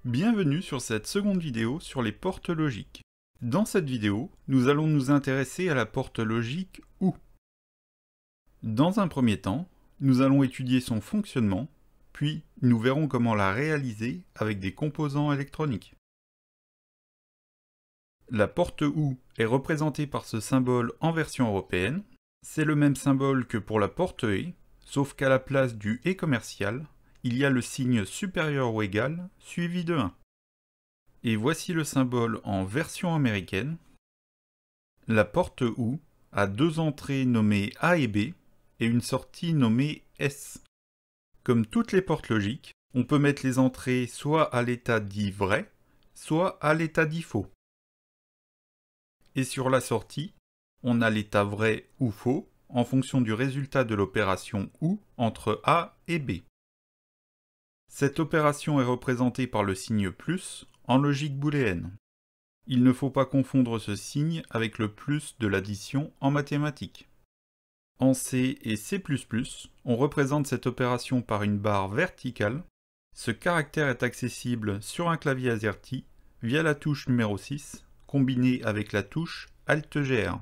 Bienvenue sur cette seconde vidéo sur les portes logiques. Dans cette vidéo, nous allons nous intéresser à la porte logique OU. Dans un premier temps, nous allons étudier son fonctionnement, puis nous verrons comment la réaliser avec des composants électroniques. La porte OU est représentée par ce symbole en version européenne. C'est le même symbole que pour la porte E, sauf qu'à la place du E commercial, il y a le signe supérieur ou égal suivi de 1. Et voici le symbole en version américaine. La porte OU a deux entrées nommées A et B et une sortie nommée S. Comme toutes les portes logiques, on peut mettre les entrées soit à l'état dit vrai, soit à l'état dit faux. Et sur la sortie, on a l'état vrai ou faux en fonction du résultat de l'opération OU entre A et B. Cette opération est représentée par le signe plus en logique booléenne. Il ne faut pas confondre ce signe avec le plus de l'addition en mathématiques. En C et C++, on représente cette opération par une barre verticale. Ce caractère est accessible sur un clavier AZERTY via la touche numéro 6, combinée avec la touche Alt-GR.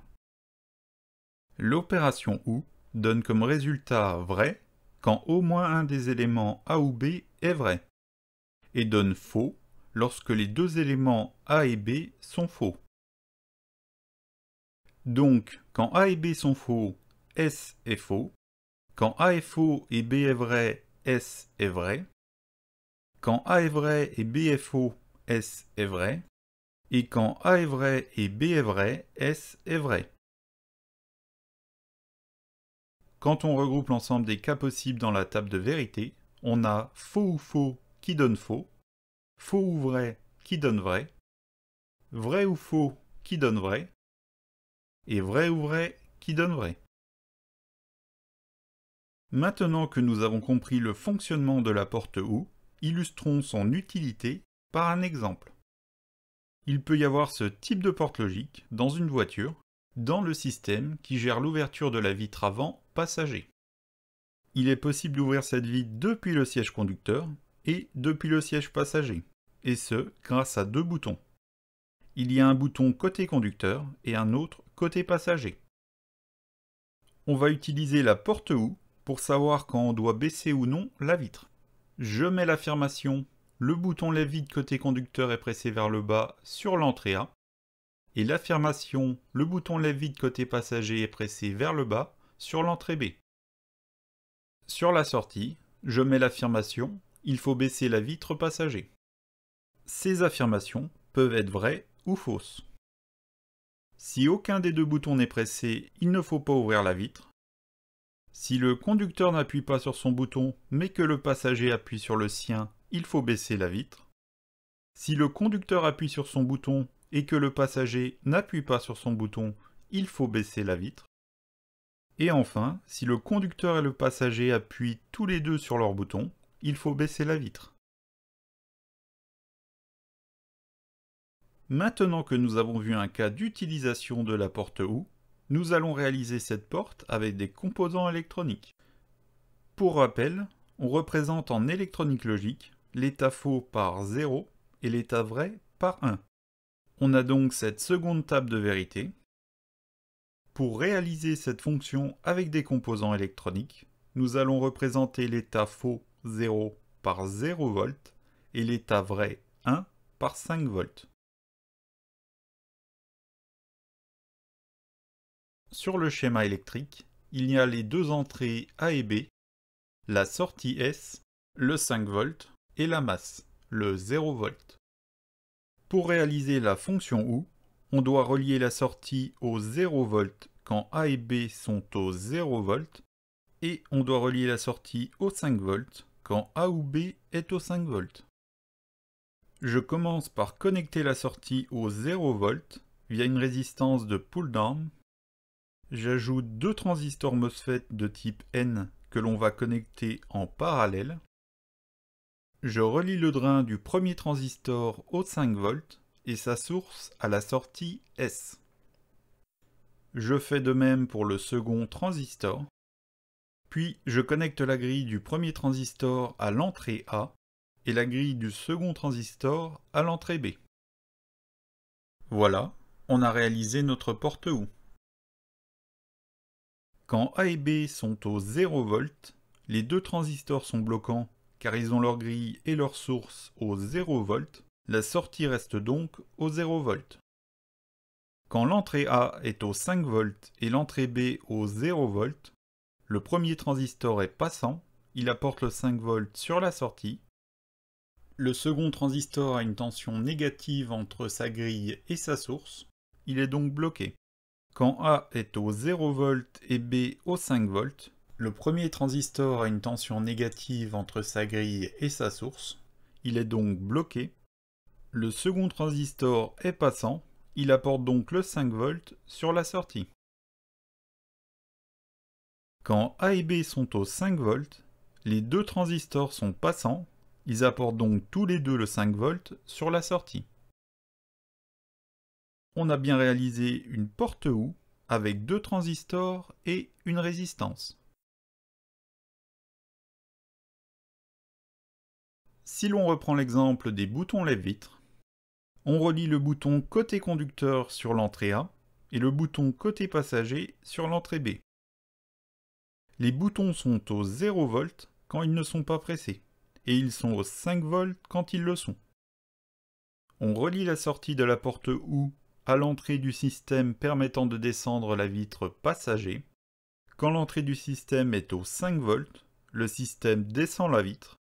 L'opération OU donne comme résultat vrai quand au moins un des éléments A ou B est vrai, et donne faux lorsque les deux éléments A et B sont faux. Donc, quand A et B sont faux, S est faux. Quand A est faux et B est vrai, S est vrai. Quand A est vrai et B est faux, S est vrai. Et quand A est vrai et B est vrai, S est vrai. Quand on regroupe l'ensemble des cas possibles dans la table de vérité, on a faux ou faux qui donne faux, faux ou vrai qui donne vrai ou faux qui donne vrai, et vrai ou vrai qui donne vrai. Maintenant que nous avons compris le fonctionnement de la porte OU, illustrons son utilité par un exemple. Il peut y avoir ce type de porte logique dans une voiture, dans le système qui gère l'ouverture de la vitre avant passager. Il est possible d'ouvrir cette vitre depuis le siège conducteur et depuis le siège passager, et ce, grâce à deux boutons. Il y a un bouton côté conducteur et un autre côté passager. On va utiliser la porte OU pour savoir quand on doit baisser ou non la vitre. Je mets l'affirmation « Le bouton lève vide côté conducteur est pressé vers le bas sur l'entrée A » et l'affirmation « Le bouton lève vide côté passager est pressé vers le bas sur l'entrée B ». Sur la sortie, je mets l'affirmation « Il faut baisser la vitre passager ». Ces affirmations peuvent être vraies ou fausses. Si aucun des deux boutons n'est pressé, il ne faut pas ouvrir la vitre. Si le conducteur n'appuie pas sur son bouton, mais que le passager appuie sur le sien, il faut baisser la vitre. Si le conducteur appuie sur son bouton et que le passager n'appuie pas sur son bouton, il faut baisser la vitre. Et enfin, si le conducteur et le passager appuient tous les deux sur leur bouton, il faut baisser la vitre. Maintenant que nous avons vu un cas d'utilisation de la porte OU, nous allons réaliser cette porte avec des composants électroniques. Pour rappel, on représente en électronique logique l'état faux par 0 et l'état vrai par 1. On a donc cette seconde table de vérité. Pour réaliser cette fonction avec des composants électroniques, nous allons représenter l'état faux 0 par 0 volts et l'état vrai 1 par 5 volts. Sur le schéma électrique, il y a les deux entrées A et B, la sortie S, le 5 volts et la masse, le 0 volts. Pour réaliser la fonction OU, on doit relier la sortie au 0 volts quand A et B sont au 0 volts et on doit relier la sortie au 5 volts quand A ou B est au 5 volts. Je commence par connecter la sortie au 0 volts via une résistance de pull-down. J'ajoute deux transistors MOSFET de type N que l'on va connecter en parallèle. Je relie le drain du premier transistor au 5 volts et sa source à la sortie S. Je fais de même pour le second transistor. Puis je connecte la grille du premier transistor à l'entrée A et la grille du second transistor à l'entrée B. Voilà, on a réalisé notre porte OU. Quand A et B sont au 0 V, les deux transistors sont bloquants car ils ont leur grille et leur source au 0 V, la sortie reste donc au 0 V. Quand l'entrée A est au 5 V et l'entrée B au 0 V, le premier transistor est passant, il apporte le 5 V sur la sortie. Le second transistor a une tension négative entre sa grille et sa source, il est donc bloqué. Quand A est au 0 V et B au 5 V, le premier transistor a une tension négative entre sa grille et sa source, il est donc bloqué. Le second transistor est passant, il apporte donc le 5 V sur la sortie. Quand A et B sont au 5 V, les deux transistors sont passants, ils apportent donc tous les deux le 5 V sur la sortie. On a bien réalisé une porte OU avec deux transistors et une résistance. Si l'on reprend l'exemple des boutons lève-vitre, on relie le bouton côté conducteur sur l'entrée A et le bouton côté passager sur l'entrée B. Les boutons sont au 0 V quand ils ne sont pas pressés, et ils sont au 5 V quand ils le sont. On relie la sortie de la porte OU à l'entrée du système permettant de descendre la vitre passager. Quand l'entrée du système est au 5 V, le système descend la vitre,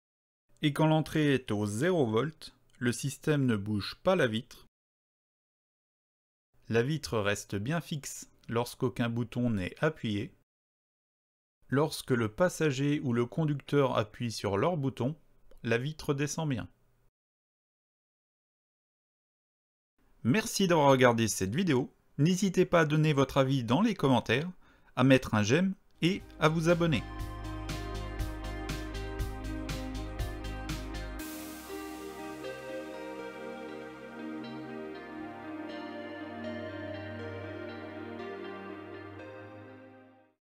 et quand l'entrée est au 0 V, le système ne bouge pas la vitre. La vitre reste bien fixe lorsqu'aucun bouton n'est appuyé. Lorsque le passager ou le conducteur appuie sur leur bouton, la vitre descend bien. Merci d'avoir regardé cette vidéo. N'hésitez pas à donner votre avis dans les commentaires, à mettre un j'aime et à vous abonner.